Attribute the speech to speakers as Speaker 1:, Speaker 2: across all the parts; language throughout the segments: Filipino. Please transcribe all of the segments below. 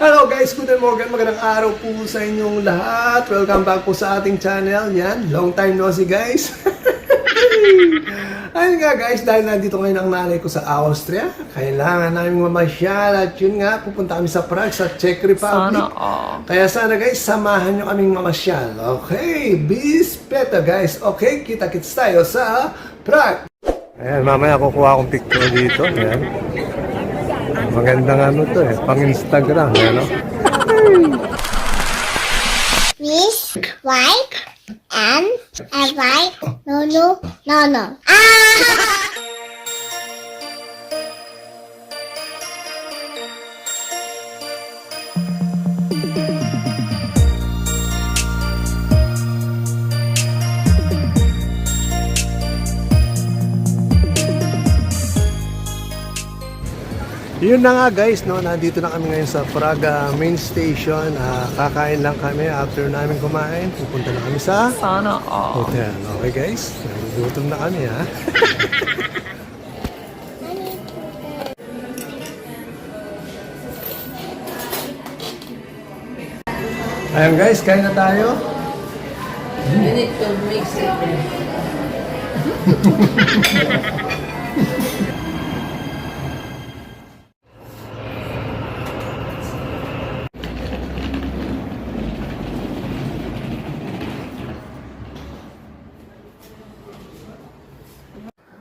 Speaker 1: Hello guys, good morning, magandang araw po sa inyong lahat. Welcome back po sa ating channel. Yan, long time no see guys. Ayun nga guys, dahil nandito ngayon ang nanay ko sa Austria, kailangan namin mamasyal at yun nga, pupunta kami sa Prague, sa Czech Republic. Kaya sana guys, samahan nyo kaming mamasyal. Okay, bis better guys. Okay, kita-kits tayo sa Prague. Ayan, mamaya kukuha akong picture dito. Ayan. Magandang ano to pang Instagram, ano?
Speaker 2: Miss White and a white no.
Speaker 1: Yun na nga guys, no, nandito na kami ngayon sa Praga main station. Kakain lang kami. After namin kumain, pupunta na kami sa hotel. Okay guys, nagugutom na kami ha. Ayan guys, kain na tayo.
Speaker 3: You need to mix it.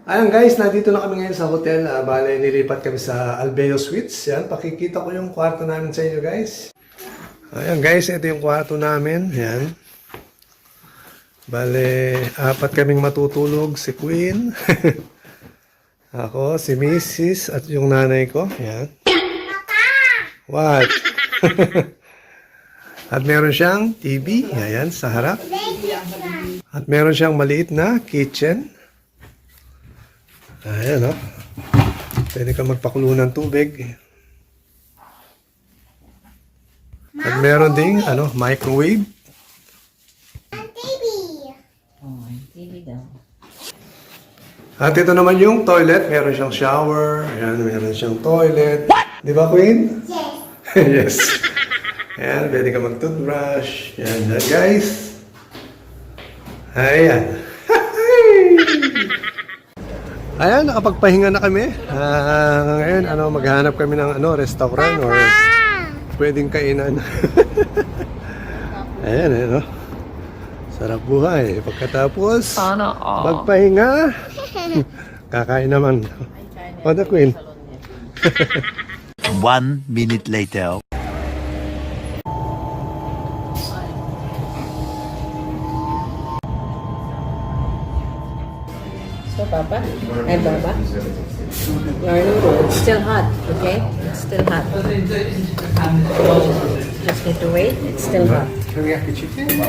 Speaker 1: Ayan guys, nandito na kami ngayon sa hotel. Bale, nilipat kami sa Albeo Suites. Yan, pakikita ko yung kwarto namin sa inyo guys. Ayan guys, ito yung kwarto namin. Yan. Bale, 4 kaming matutulog. Si Queen. Ako, si Mrs. at yung nanay ko. Yan. What? At meron siyang TV. Ayan, sa harap. At meron siyang maliit na kitchen. Ayan, oh. Pwede kang magpakulo ng tubig. At meron ding, microwave.
Speaker 3: TV daw.
Speaker 1: At ito naman yung toilet. Meron siyang shower. Ayan, meron siyang toilet. Di ba, Queen?
Speaker 2: Yes.
Speaker 1: Yes. Ayan, pwede kang mag-toothbrush. Ayan, guys. Ayan. Ayan, nakapagpahinga na kami. Ngayon, maghanap kami ng restaurant or pwedeng kainan. Ayan, sarap buhay. Pagkatapos, magpahinga, kakain naman. O, the Queen.
Speaker 4: 1 minute later.
Speaker 3: So, Papa? Hey, Baba? It's still hot, okay? It's still hot. Just need to wait. It's still hot.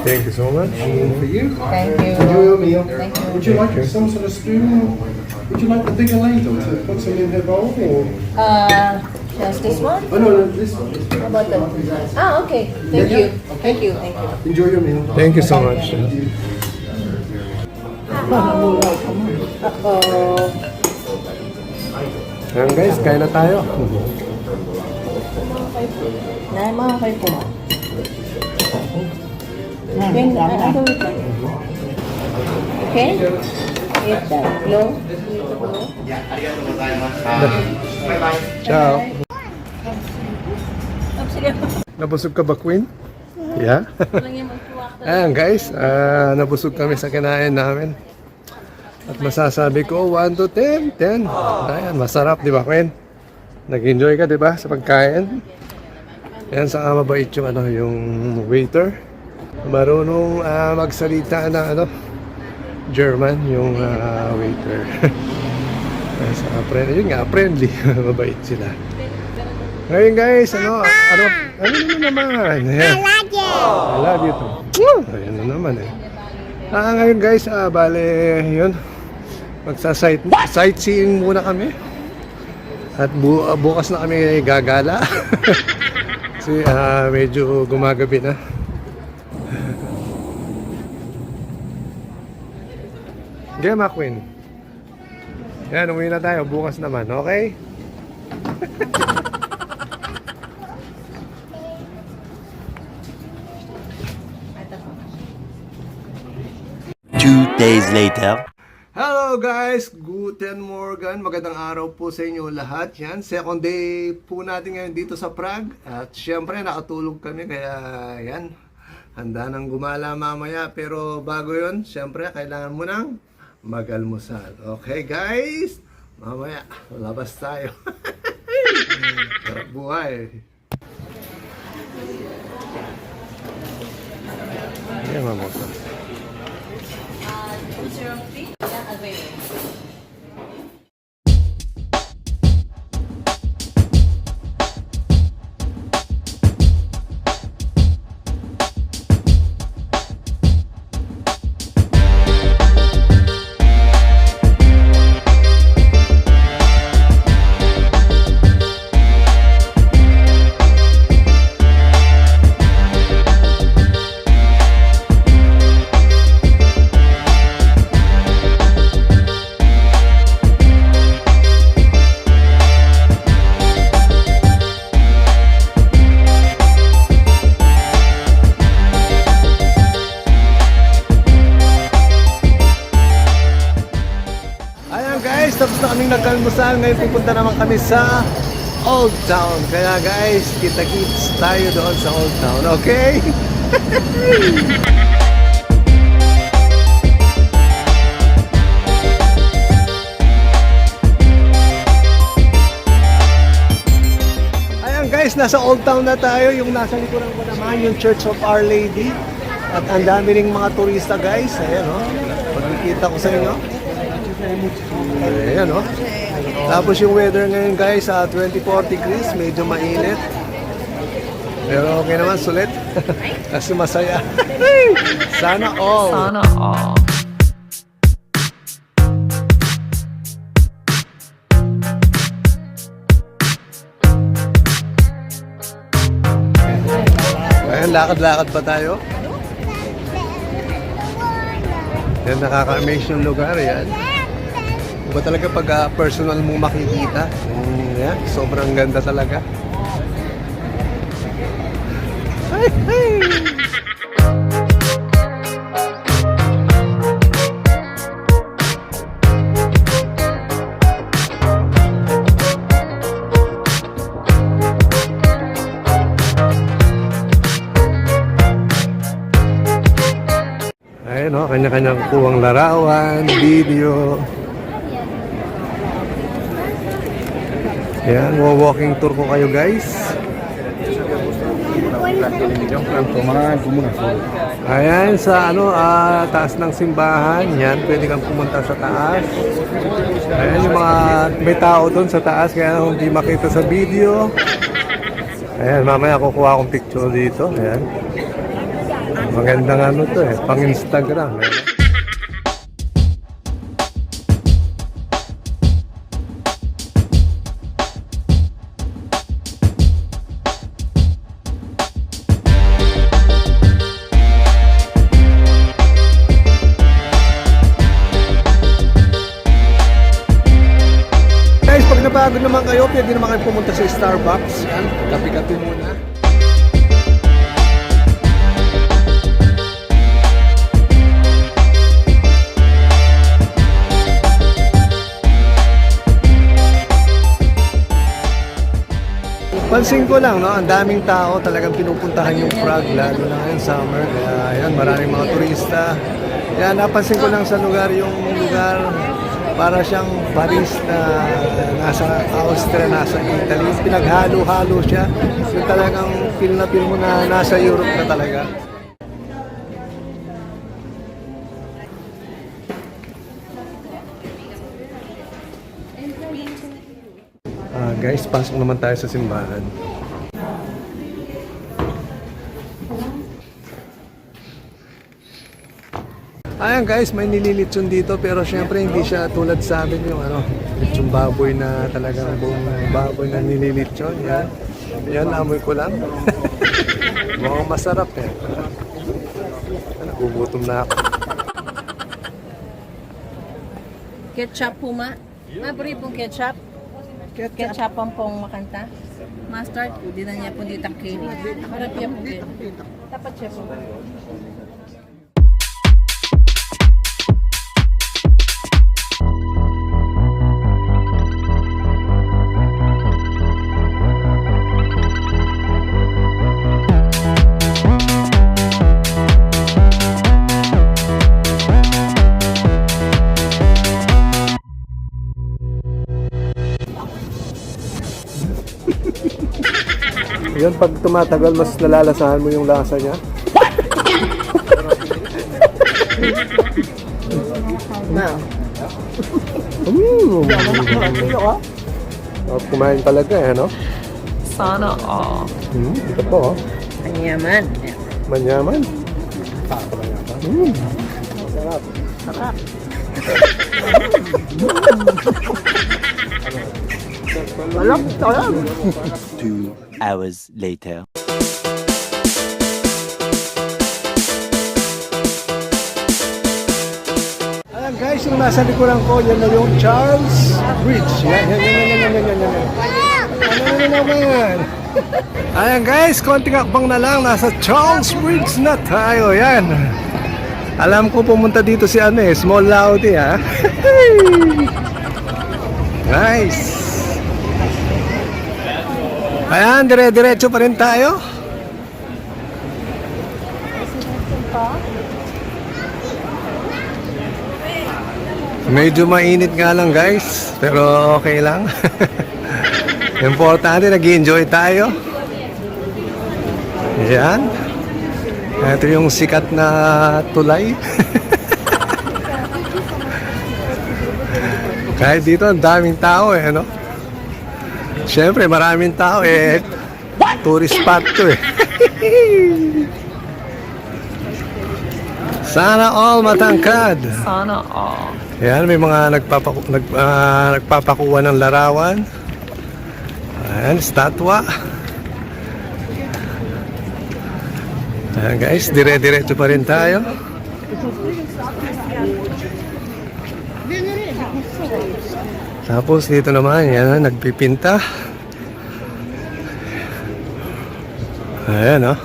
Speaker 1: Thank you so much.
Speaker 5: For you.
Speaker 3: Thank you.
Speaker 5: Enjoy your meal.
Speaker 3: Thank you.
Speaker 5: Would you like some sort of spoon? Would you like the bigger ladle to put some in her bowl? Or?
Speaker 3: Just this one?
Speaker 5: Oh no, this one.
Speaker 3: How about that? Ah, okay. Thank you. Thank you. Thank you.
Speaker 5: Enjoy your meal.
Speaker 1: Thank you so much. Ayan guys, kain na tayo.
Speaker 3: Nay, mga kayo po. Okay? Eat that. Low?
Speaker 1: Ciao. Nabusog ka ba, Queen? Yeah? Ayan guys, nabusog kami sa kinain namin. At masasabi ko, 1 to 10, 10. Ayan, masarap, di ba, Queen? Nag-enjoy ka, di ba, sa pagkain? Ayan, saka mabait yung, yung waiter. Marunong magsalita na, German, yung waiter. Saka friendly, yun nga, friendly. Mabait sila. Ngayon guys, ano naman? Ayan. I love you too. Ayan na naman ngayon guys, bale, yun. Sightseeing muna kami. At bukas na kami gagala. Kasi medyo gumagabi na. Game, Queen. Yan, umuwi na tayo. Bukas naman, okay?
Speaker 4: days later.
Speaker 1: Hello guys! Guten Morgen! Magandang araw po sa inyo lahat. Yan, second day po natin ngayon dito sa Prague. At syempre, nakatulog kami kaya yan, handa nang gumala mamaya. Pero bago yon, syempre, kailangan mo nang mag-almusal. Okay guys? Mamaya, labas tayo. Sarap buhay. Ayan, mamoto. Guys, tapos na kaming nagkalmusal. Ngayon pupunta naman kami sa Old Town. Kaya guys, kita-kits tayo doon sa Old Town. Okay? Ayan guys, nasa Old Town na tayo. Yung nasa likuran ko naman, yung Church of Our Lady. At ang dami ring mga turista guys. Ayan o. Pagkikita ko sa inyo. Ayan o. Tapos yung weather ngayon guys, 24 degrees, medyo mainit. Pero okay naman, sulit. Kasi masaya. Sana all. Sana all. Ayan, lakad-lakad pa tayo. Yan, nakaka-amaze yung lugar yan. Iba talaga pag personal mo makikita. Yan, sobrang ganda talaga. Hey, hey. Ayun o, kanya-kanyang kuwang larawan, video. Yan, walking tour ko kayo guys. Ayan, sa taas ng simbahan. Yan, pwede kang pumunta sa taas. Ayan, yung mga may tao doon sa taas, kaya hindi makita sa video. Ayan, mamaya kukuha akong picture dito. Ayan. Magandang to pang Instagram. Ayan. Pag naman kayo, pwede naman kayo pumunta sa Starbucks. Yan, kape-kape muna. Pansin ko lang, no, ang daming tao talagang pinupuntahan yung Prague, lalo na ngayon summer. Kaya yan, maraming mga turista. Kaya napansin ko lang sa lugar, yung lugar para siyang Paris na nasa Austria, nasa Italy. Pinaghalo-halo siya. Yung talagang feel na feel mo na nasa Europe na talaga. Guys, pasok naman tayo sa simbahan. Ayan guys, may nililitsyon dito pero syempre hindi siya tulad sa amin yung litsyon baboy na talagang buong baboy na nililitsyon. Yan. Yan, amoy ko lang. Mukhang masarap eh. Nagugutom na ako.
Speaker 3: Ketchup po ma. Mabri pong ketchup. Ketchup pong makanta. Mustard, hindi na niya po dito kini. Harap niya po dito. Tapat siya po.
Speaker 1: pag tumatagal, mas nalalasahan mo yung lasa niya. Kumain talaga eh, no?
Speaker 3: Sana all.
Speaker 1: Ito po, oh.
Speaker 3: Anyaman.
Speaker 1: Manyaman.
Speaker 3: Sarap.
Speaker 4: 2 hours later.
Speaker 1: Ayan guys, yung nasa likuran ko, yan na yung Charles Bridge. Yan. Ano naman? Ayan guys, konting akbang na lang, nasa Charles Bridge na tayo. Yan. Alam ko pumunta dito si Small Laudy ha. Nice. Ayan, dire-diretso pa rin tayo. Medyo mainit nga lang guys, pero okay lang. Importante, nag-enjoy tayo. Ayan. Ito yung sikat na tulay. Kahit dito, ang daming tao eh, no? Siyempre, maraming tao eh. Tourist spot to eh. Sana all matangkad.
Speaker 3: Sana all.
Speaker 1: Ayan, may mga nagpapakuha ng larawan. Ayan, statwa. Ayan guys, dire-diretso pa rin tayo. Tapos dito naman, yan, nagpipinta. Ayan, oh.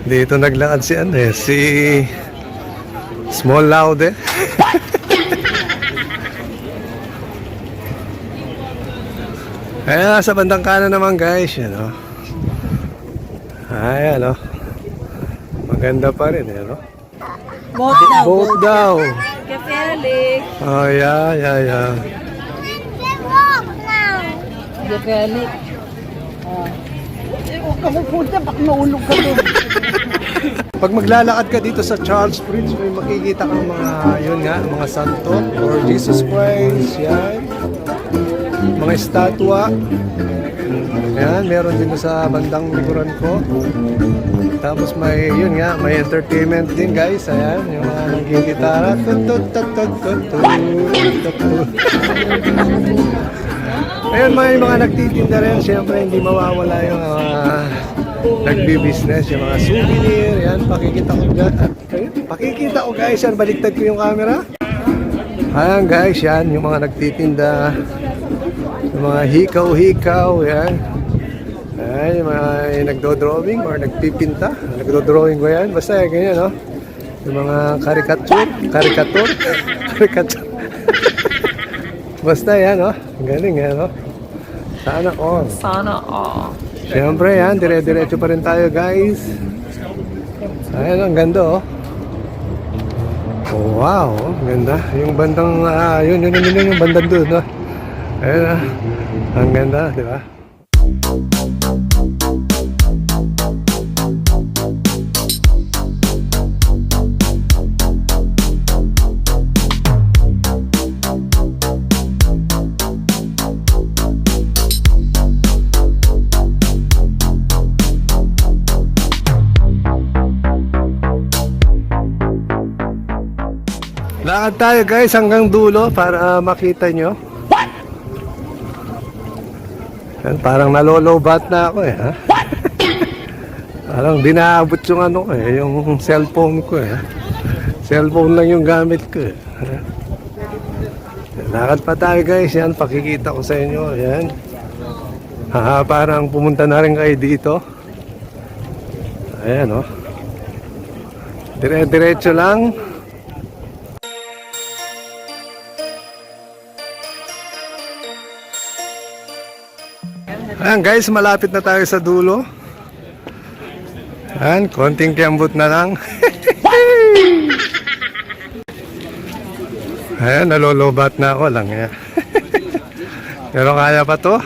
Speaker 1: Dito naglakad si Small Laude. Ayan, sa bandang kanan naman guys, yan, oh. Ayan, oh. Maganda pa rin, yan, oh. Boat daw.
Speaker 3: Gefährlich.
Speaker 1: Oh, yeah.
Speaker 2: Let's walk now.
Speaker 3: Gefährlich.
Speaker 1: Pag maglalakad ka dito sa Charles Bridge, may makikita kang mga santo or Jesus Christ, yan. Mga estatwa. Yan, meron din sa bandang likuran ko. Tapos may entertainment din guys. Ayan, yung mga nagigitara. Ayun, may mga nagtitinda rin. Siyempre, hindi mawawala yung nagbi-business, yung mga souvenir. Yan, pakikita ko guys. Yan, baliktad ko yung camera. Ayan guys, yan, yung mga nagtitinda. Yung mga hikaw-hikaw. Yan. Ay, may nagdo-drawing or nagpipinta. Nagdo-drawing ko yan. Basta ganyan, no? Yung mga karikatur. Basta yan, no? Galing yan, no? Sana all.
Speaker 3: Sana all.
Speaker 1: Siyempre yan, dire-diretso pa rin tayo, guys. Ayan, ang ganda, oh. Oh, wow, oh, ganda. Yung bandang, yun, yung bandang doon, no? Ayan, ang ganda, di ba? Lakad tayo guys hanggang dulo para makita nyo. Yan, parang nalolobat na ako eh. Ha? Parang dinaabot yung yung cellphone ko eh. Cellphone lang yung gamit ko eh. Lakad pa tayo guys. Yan, pakikita ko sa inyo. Yan. Parang pumunta na rin kayo dito. Ayan, oh. Dire-diretso lang. Ayan guys, malapit na tayo sa dulo. Ayan, konting kiambot na lang. Ayan, nalolobat na ako lang. Pero kaya pa to.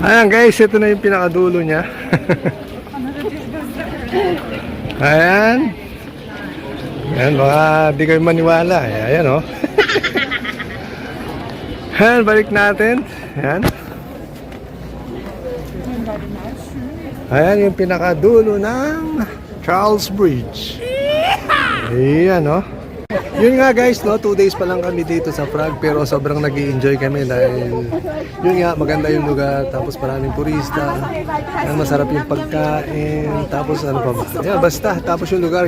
Speaker 1: Ayan guys, ito na yung pinakadulo niya. Ayan. Ayan, baka di kayo maniwala. Ayan o. Ayan, balik natin. Ayan. Ayan yung pinakadulo ng Charles Bridge. Ayan o. Yun nga guys, no, 2 days pa lang kami dito sa Prague pero sobrang nag-i-enjoy kami dahil yun nga, maganda yung lugar, tapos maraming turista, masarap yung pagkain, tapos ano pa ba? Yeah, basta, tapos yung lugar,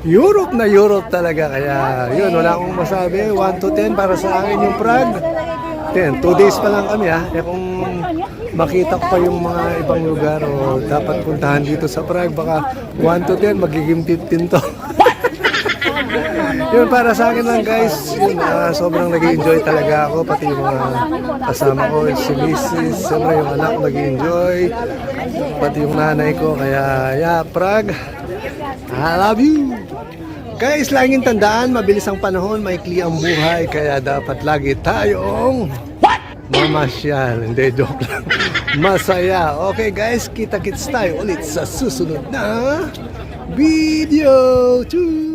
Speaker 1: Europe na Europe talaga, kaya yun, wala akong masabi, 1 to 10 para sa akin yung Prague. 10, 2 days pa lang kami ha, eh kung makita ko pa yung mga ibang lugar o dapat puntahan dito sa Prague, baka 1 to 10, magiging 15 to. Yun, para sa akin lang guys, yun, sobrang nag-enjoy talaga ako, pati yung mga kasama ko, si Mrs. Siyempre yung anak nag-enjoy, pati yung nanay ko, kaya yeah, Prague, I love you! Guys, laging tandaan, mabilis ang panahon, maikli ang buhay, kaya dapat lagi tayong mamasyal, hindi, joke lang, masaya. Okay guys, kita-kits tayo ulit sa susunod na video. Choo!